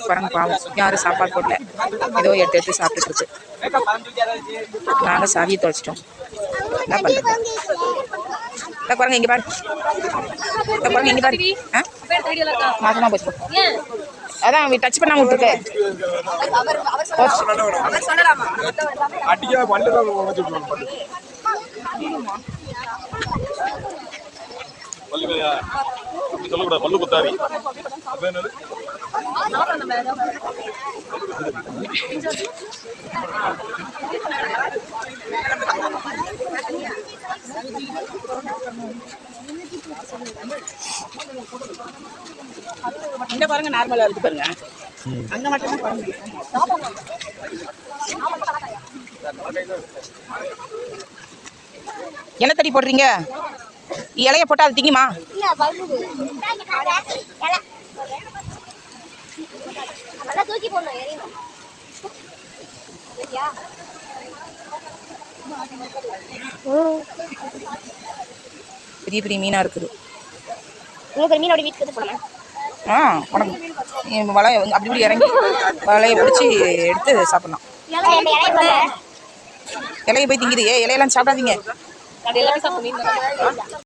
குரங்கு பாவம் யாரும் சாப்பாடு போடல, ஏதோ எடுத்து சாப்பிட்டுட்டு இருக்கு. நாங்கள் சாவியை தொலைச்சிட்டோம். என்ன பண்ணுறது? குரங்கு இங்கே பாரு, குரங்கு இங்கே பாரு. மாசமா போச்சு. அதான் டச் பண்ணாம விட்டுருக்கேன். சொல்லக்கூடாது, பல்லு குத்தாரி. இந்த பாருங்க நார்மலா இருக்கு பாருங்க. அங்க மட்டும் தான் என்ன தடி போடுறீங்க? இலைய போட்டா அது திங்குமா? பெரிய பெரிய மீனா இருக்குது. மீனோட வீட்டுக்கு போனேன். உனக்கு வலைய அப்படி இப்படி இறங்கி வலையை பிடிச்சி எடுத்து சாப்பிடலாம். இலையை போய் திங்குது. இலையெல்லாம் சாப்பிடாதீங்க.